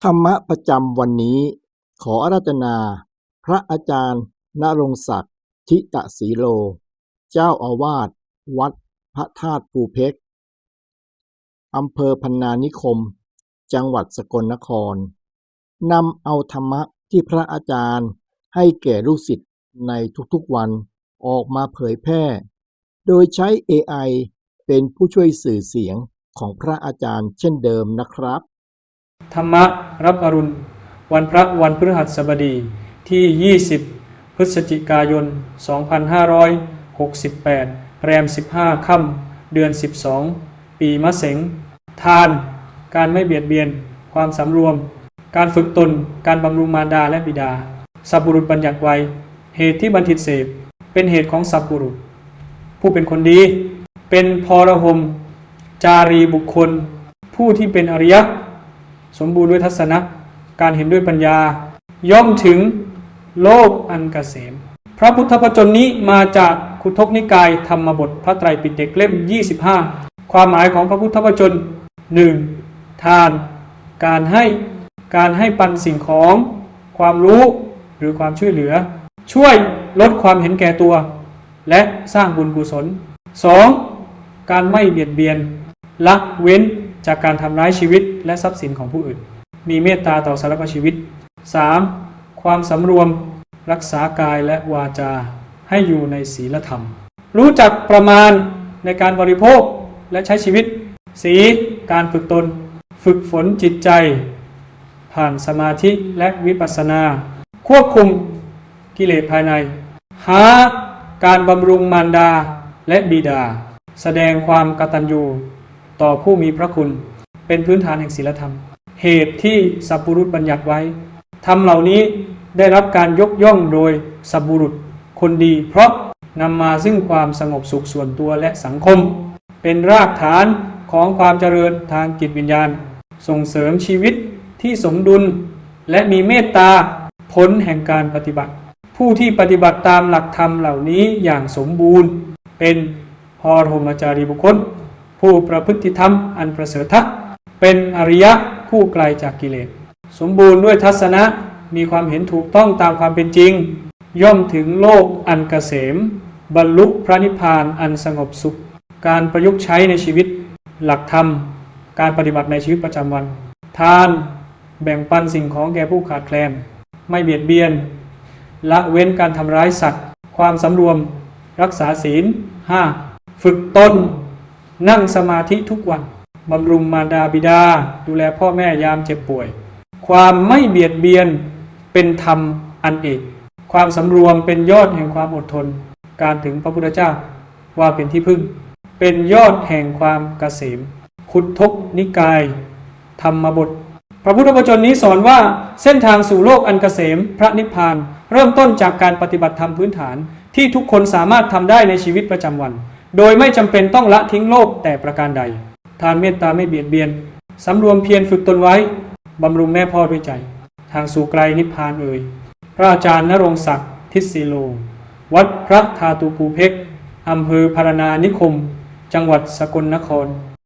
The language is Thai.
ธรรมะประจำวันนี้ขออาราธนาพระอาจารย์ณรงค์ศักดิ์ทิตสีโลเจ้าอาวาสวัดพระธาตุภูเพกอำเภอพรรณานิคมจังหวัดสกลนครนำเอาธรรมะที่พระอาจารย์ให้แก่ลูกศิษย์ในทุกๆวันออกมาเผยแพร่โดยใช้ AI เป็นผู้ช่วยสื่อเสียงของพระอาจารย์เช่นเดิมนะครับธรรมะรับอรุณวันพระวันพฤหัสบดีที่20พฤศจิกายน2568แรม15ค่ำเดือน12ปีมะเส็งทานการไม่เบียดเบียนความสำรวมการฝึกตนการบำรุงมารดาและบิดาสัพบุรุษบัญญัติไว้เหตุที่บัณฑิตเสพเป็นเหตุของสัพบุรุษผู้เป็นคนดีเป็นพรหมจารีบุคคลผู้ที่เป็นอริยะสมบูรณ์ด้วยทัศนะการเห็นด้วยปัญญาย่อมถึงโลกอันเกษมพระพุทธพจน์นี้มาจากคุทกนิกายธรรมบทพระไตรปิฎกเล่ม25ความหมายของพระพุทธพจน์ 1. ทานการให้ปันสิ่งของความรู้หรือความช่วยเหลือช่วยลดความเห็นแก่ตัวและสร้างบุญกุศล 2. การไม่เบียดเบียนละเว้นจากการทำร้ายชีวิตและทรัพย์สินของผู้อื่นมีเมตตาต่อสรรพชีวิต 3. ความสำรวมรักษากายและวาจาให้อยู่ในศีลธรรมรู้จักประมาณในการบริโภคและใช้ชีวิต 4. การฝึกตนฝึกฝนจิตใจผ่านสมาธิและวิปัสสนาควบคุมกิเลสภายในหาการบำรุงมารดาและบิดาแสดงความกตัญญูต่อผู้มีพระคุณเป็นพื้นฐานแห่งศีลธรรมเหตุที่สัพบุรุษบัญญัติไว้ธรรมเหล่านี้ได้รับการยกย่องโดยสัพบุรุษคนดีเพราะนำมาซึ่งความสงบสุขส่วนตัวและสังคมเป็นรากฐานของความเจริญทางจิตวิญญาณส่งเสริมชีวิตที่สมดุลและมีเมตตาผลแห่งการปฏิบัติผู้ที่ปฏิบัติตามหลักธรรมเหล่านี้อย่างสมบูรณ์เป็นพรหมจารีบุคคลผู้ประพฤติธรรมอันประเสริฐเป็นอริยะผู้ไกลจากกิเลสสมบูรณ์ด้วยทัศนะมีความเห็นถูกต้องตามความเป็นจริงย่อมถึงโลกอันเกษมบรรลุพระนิพพานอันสงบสุขการประยุกต์ใช้ในชีวิตหลักธรรมการปฏิบัติในชีวิตประจำวันทานแบ่งปันสิ่งของแก่ผู้ขาดแคลนไม่เบียดเบียนละเว้นการทำร้ายสัตว์ความสำรวมรักษาศีล 5. ฝึกตนนั่งสมาธิทุกวันบำรุงมารดาบิดาดูแลพ่อแม่ยามเจ็บป่วยความไม่เบียดเบียนเป็นธรรมอันเอกความสำรวมเป็นยอดแห่งความอดทนการถึงพระพุทธเจ้าว่าเป็นที่พึ่งเป็นยอดแห่งความเกษมคุทกนิกายธรรมบทพระพุทธวจนะนี้สอนว่าเส้นทางสู่โลกอันเกษมพระนิพพานเริ่มต้นจากการปฏิบัติธรรมพื้นฐานที่ทุกคนสามารถทำได้ในชีวิตประจำวันโดยไม่จำเป็นต้องละทิ้งโลกแต่ประการใดทานเมตตาไม่เบียดเบียนสำรวมเพียรฝึกตนไว้บำรุงแม่พ่อด้วยใจทางสู่ไกลนิพพานพระอาจารย์ณรงค์ศักดิ์ทิตสีโลวัดพระธาตุภูเพกอำเภอพรรณานิคมจังหวัดสกลนคร